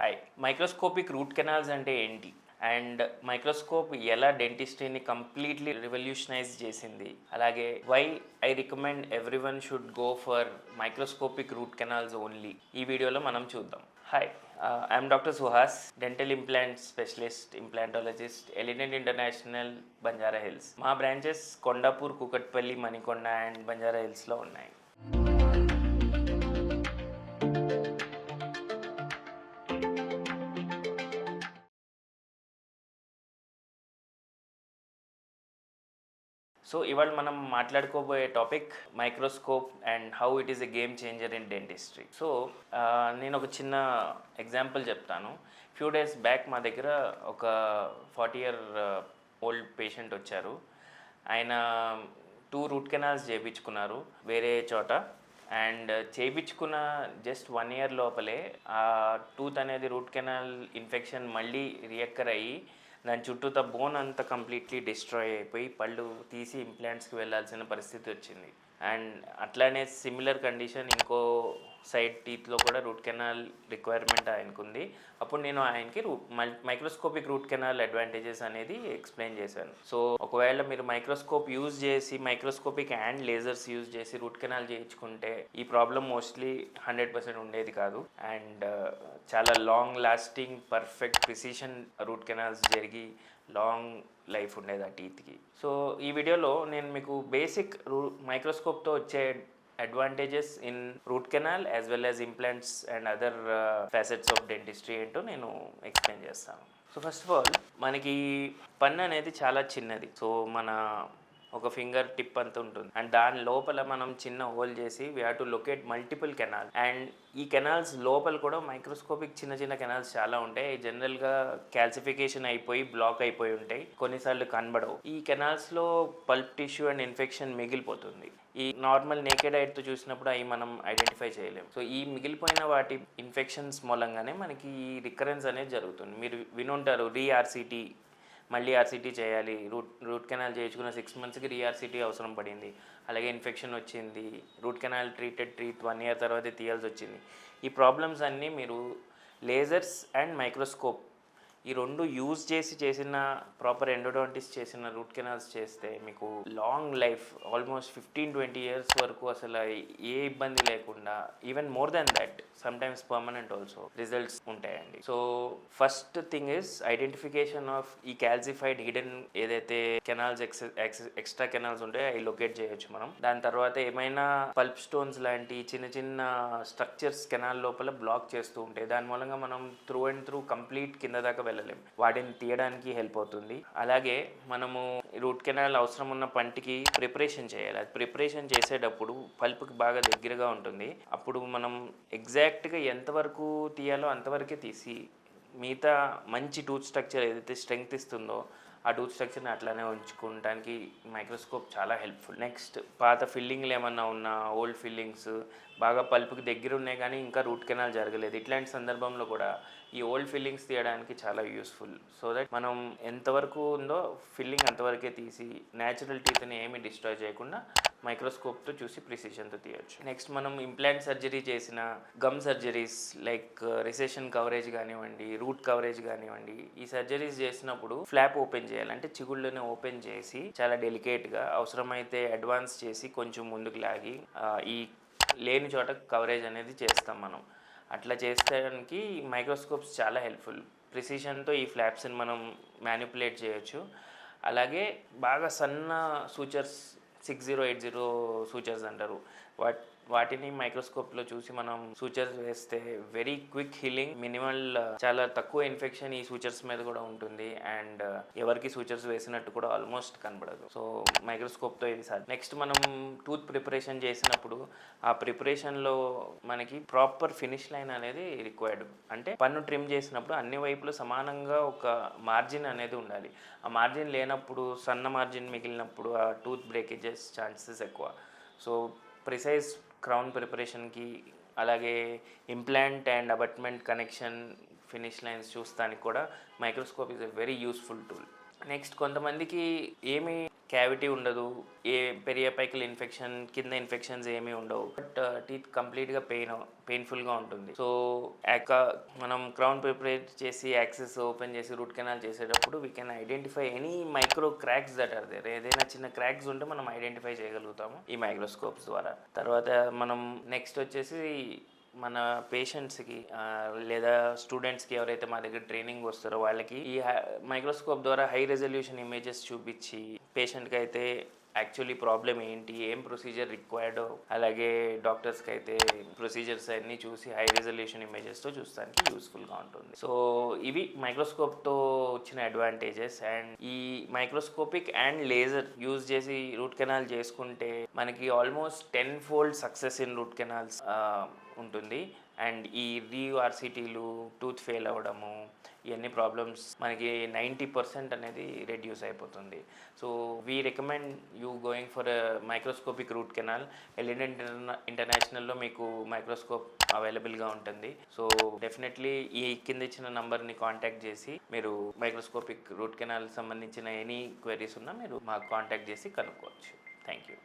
Hi, microscopic root canals అంటే ఏంటి and microscope ఎలా డెంటిస్ట్రీని కంప్లీట్లీ రివల్యూషనైజ్ చేసింది, అలాగే why I recommend everyone should go for microscopic root canals only, ఈ వీడియోలో మనం చూద్దాం. Hi, I'm doctor Suhas, dental implant specialist, implantologist, Elident International, Banjara Hills. మా బ్రాంచెస్ కొండాపూర్, కూకట్పల్లి, మణికొండ అండ్ బంజారా హిల్స్లో ఉన్నాయి. సో ఇవాళ మనం మాట్లాడుకోబోయే topic microscope and how it is a game changer in dentistry. So నేను ఒక చిన్న ఎగ్జాంపుల్ చెప్తాను. ఫ్యూ డేస్ బ్యాక్ మా దగ్గర ఒక 40-year ఓల్డ్ పేషెంట్ వచ్చారు. ఆయన 2 రూట్ కెనాల్స్ చేయించుకున్నారు వేరే చోట. అండ్ చేయించుకున్న జస్ట్ 1 year లోపలే ఆ టూత్ అనేది రూట్ కెనాల్ ఇన్ఫెక్షన్ మళ్ళీ రియక్కర్ అయ్యి దాని చుట్టూతో బోన్ అంతా కంప్లీట్లీ డిస్ట్రాయ్ అయిపోయి పళ్ళు తీసి ఇంప్లాంట్స్కి వెళ్ళాల్సిన పరిస్థితి వచ్చింది. అండ్ అట్లానే సిమిలర్ కండిషన్ ఇంకో సైడ్ టీత్లో కూడా రూట్ కెనాల్ రిక్వైర్మెంట్ ఆయనకుంది. అప్పుడు నేను ఆయనకి మైక్రోస్కోపిక్ రూట్ కెనాల్ అడ్వాంటేజెస్ అనేది ఎక్స్ప్లెయిన్ చేశాను. సో ఒకవేళ మీరు మైక్రోస్కోప్ యూజ్ చేసి, మైక్రోస్కోపిక్ అండ్ లేజర్స్ యూజ్ చేసి రూట్ కెనాల్ చేయించుకుంటే ఈ ప్రాబ్లం మోస్ట్లీ 100% ఉండేది కాదు. అండ్ చాలా long lasting perfect precision route canals జరిగి లాంగ్ లైఫ్ ఉండేది ఆ టీత్కి. సో ఈ వీడియోలో నేను మీకు బేసిక్ మైక్రోస్కోప్తో వచ్చే advantages in root canal as well as implants and other facets of dentistry ఏంటో నేను ఎక్స్ప్లెయిన్ చేస్తాను. సో ఫస్ట్ ఆఫ్ ఆల్ మనకి పన్ను అనేది చాలా చిన్నది. సో మన ఒక ఫింగర్ టిప్ అంత ఉంటుంది. అండ్ దాని లోపల మనం చిన్న హోల్ చేసి we have to locate multiple canal. And ఈ కెనాల్స్ లోపల కూడా మైక్రోస్కోపిక్ చిన్న చిన్న కెనాల్స్ చాలా ఉంటాయి. జనరల్గా క్యాల్సిఫికేషన్ అయిపోయి బ్లాక్ అయిపోయి ఉంటాయి, కొన్నిసార్లు కనబడవు. ఈ కెనాల్స్లో పల్ప్ టిష్యూ అండ్ ఇన్ఫెక్షన్ మిగిలిపోతుంది. ఈ నార్మల్ నేకెడ్ ఐతో చూసినప్పుడు అవి మనం ఐడెంటిఫై చేయలేము. సో ఈ మిగిలిపోయిన వాటి ఇన్ఫెక్షన్స్ మూలంగానే మనకి ఈ రికరెన్స్ అనేది జరుగుతుంది. మీరు వినుంటారు రీఆర్సిటీ, మళ్ళీ ఆర్సిటీ చేయాలి. రూట్ కెనాల్ చేయించుకున్న 6 monthsకి రీఆర్సిటీ అవసరం పడింది. అలాగే ఇన్ఫెక్షన్ వచ్చింది, రూట్ కెనాల్ ట్రీట్ 1 year తర్వాత తీయాల్సి వచ్చింది. ఈ ప్రాబ్లమ్స్ అన్నీ మీరు లేజర్స్ అండ్ మైక్రోస్కోప్ ఈ రెండు యూజ్ చేసిన ప్రాపర్ ఎండోడాంటిస్ట్ చేసిన రూట్ కెనాల్స్ చేస్తే మీకు లాంగ్ లైఫ్ ఆల్మోస్ట్ 15-20 years వరకు అసలు ఏ ఇబ్బంది లేకుండా, even more than that sometimes permanent also results ఉంటాయండి. So first thing is identification of ఈ క్యాల్సిఫైడ్ హిడెన్ ఏదైతే కెనాల్స్ ఎక్స్ట్రా కెనాల్స్ ఉంటాయో అవి లొకేట్ చేయొచ్చు మనం. దాని తర్వాత ఏమైనా పల్ప్ స్టోన్స్ లాంటి చిన్న చిన్న స్ట్రక్చర్స్ కెనాల్ లోపల బ్లాక్ చేస్తూ ఉంటాయి. దాని మూలంగా మనం త్రూ అండ్ త్రూ కంప్లీట్ కింద దాకా వెళ్ళలేం. వాటిని తీయడానికి హెల్ప్ అవుతుంది. అలాగే మనము రూట్ కెనాల్ అవసరం ఉన్న పంటికి ప్రిపరేషన్ చేయాలి. అది ప్రిపరేషన్ చేసేటప్పుడు పల్ప్కి బాగా దగ్గరగా ఉంటుంది. అప్పుడు మనం ఎగ్జాక్ట్గా ఎంతవరకు తీయాలో అంతవరకే తీసి మిగతా మంచి టూత్ స్ట్రక్చర్ ఏదైతే స్ట్రెంగ్త్ ఇస్తుందో ఆ టూత్ స్ట్రక్చర్ని అట్లానే ఉంచుకోవడానికి మైక్రోస్కోప్ చాలా హెల్ప్ఫుల్. నెక్స్ట్ పాత ఫిల్లింగ్లు ఏమన్నా ఉన్నా, ఓల్డ్ ఫిల్లింగ్స్ బాగా పల్పుకి దగ్గర ఉన్నాయి కానీ ఇంకా రూట్ కెనాల్ జరగలేదు, ఇట్లాంటి సందర్భంలో కూడా ఈ ఓల్డ్ ఫిల్లింగ్స్ తీయడానికి చాలా యూస్ఫుల్. సో దట్ మనం ఎంతవరకు ఉందో ఫిల్లింగ్ అంతవరకే తీసి న్యాచురల్ టీత్ని ఏమీ డిస్ట్రాయ్ చేయకుండా మైక్రోస్కోప్తో చూసి ప్రిసిషన్తో తీయచ్చు. నెక్స్ట్ మనం ఇంప్లాంట్ సర్జరీ చేసిన gum surgeries like recession coverage కానివ్వండి, రూట్ కవరేజ్ కానివ్వండి, ఈ సర్జరీస్ చేసినప్పుడు ఫ్లాప్ ఓపెన్ చేయాలి. అంటే చిగుళ్ళని ఓపెన్ చేసి చాలా డెలికేట్గా, అవసరమైతే అడ్వాన్స్ చేసి కొంచెం ముందుకు లాగి ఈ లేని చోట కవరేజ్ అనేది చేస్తాం మనం. అట్లా చేసేదానికి మైక్రోస్కోప్స్ చాలా హెల్ప్ఫుల్. ప్రిసిషన్తో ఈ ఫ్లాప్స్ని మనం మ్యానిపులేట్ చేయొచ్చు. అలాగే బాగా సన్న సూచర్స్ 6080 సూచర్స్ అంటారు, వాటిని మైక్రోస్కోప్లో చూసి మనం సూచర్స్ వేస్తే వెరీ క్విక్ హీలింగ్, మినిమల్, చాలా తక్కువ ఇన్ఫెక్షన్ ఈ సూచర్స్ మీద కూడా ఉంటుంది. అండ్ ఎవరికి సూచర్స్ వేసినట్టు కూడా ఆల్మోస్ట్ కనబడదు. సో మైక్రోస్కోప్తో ఇది సార్. నెక్స్ట్ మనం టూత్ ప్రిపరేషన్ చేసినప్పుడు ఆ ప్రిపరేషన్లో మనకి ప్రాపర్ ఫినిష్ లైన్ అనేది రిక్వైర్డ్. అంటే పన్ను ట్రిమ్ చేసినప్పుడు అన్ని వైపులు సమానంగా ఒక మార్జిన్ అనేది ఉండాలి. ఆ మార్జిన్ లేనప్పుడు, సన్న మార్జిన్ మిగిలినప్పుడు ఆ టూత్ బ్రేకేజెస్ ఛాన్సెస్ ఎక్కువ. సో ప్రిసైజ్ క్రౌన్ ప్రిపరేషన్కి, అలాగే implant and abutment connection, finish lines చూస్తానికి కూడా microscope is a very useful tool. Next కొంతమందికి ఏమి క్యావిటీ ఉండదు, ఏ పెరియాపైకల్ ఇన్ఫెక్షన్, కింద ఇన్ఫెక్షన్స్ ఏమీ ఉండవు, బట్ టీత్ కంప్లీట్గా పెయిన్ఫుల్గా ఉంటుంది. సో మనం క్రౌన్ ప్రిపరేట్ చేసి యాక్సెస్ ఓపెన్ చేసి రూట్ కెనాల్ చేసేటప్పుడు we can identify any micro cracks that are there. ఏదైనా చిన్న క్రాక్స్ ఉంటే మనం ఐడెంటిఫై చేయగలుగుతాము ఈ మైక్రోస్కోప్స్ ద్వారా. తర్వాత మనం నెక్స్ట్ వచ్చేసి మన పేషెంట్స్కి లేదా స్టూడెంట్స్కి ఎవరైతే మా దగ్గర ట్రైనింగ్ వస్తారో వాళ్ళకి ఈ మైక్రోస్కోప్ ద్వారా హై రెజల్యూషన్ ఇమేజెస్ చూపించి పేషెంట్కి అయితే యాక్చువల్లీ ప్రాబ్లం ఏంటి, ఏం ప్రొసీజర్ రిక్వైర్డో, అలాగే డాక్టర్స్కి అయితే ప్రొసీజర్స్ అన్నీ చూసి హై రెజల్యూషన్ ఇమేజెస్తో చూస్తానికి యూస్ఫుల్గా ఉంటుంది. సో ఇవి మైక్రోస్కోప్తో వచ్చిన అడ్వాంటేజెస్. అండ్ ఈ మైక్రోస్కోపిక్ అండ్ లేజర్ యూజ్ చేసి రూట్ కెనాల్ చేసుకుంటే మనకి almost 10-fold success in route canals ఉంటుంది. అండ్ ఈ రీఆర్సిటీలు, టూత్ ఫెయిల్ అవ్వడము, ఇవన్నీ ప్రాబ్లమ్స్ మనకి 90% అనేది రెడ్యూస్ అయిపోతుంది. So we recommend you going for microscopic root canal. Elident ఇంటర్నేషనల్లో మీకు మైక్రోస్కోప్ అవైలబుల్గా ఉంటుంది. సో డెఫినెట్లీ ఈ కింద ఇచ్చిన నంబర్ని కాంటాక్ట్ చేసి మీరు మైక్రోస్కోపిక్ రూట్ కెనాల్ సంబంధించిన ఎనీ క్వెరీస్ ఉన్నా మీరు మాకు కాంటాక్ట్ చేసి కనుక్కోవచ్చు. Thank you.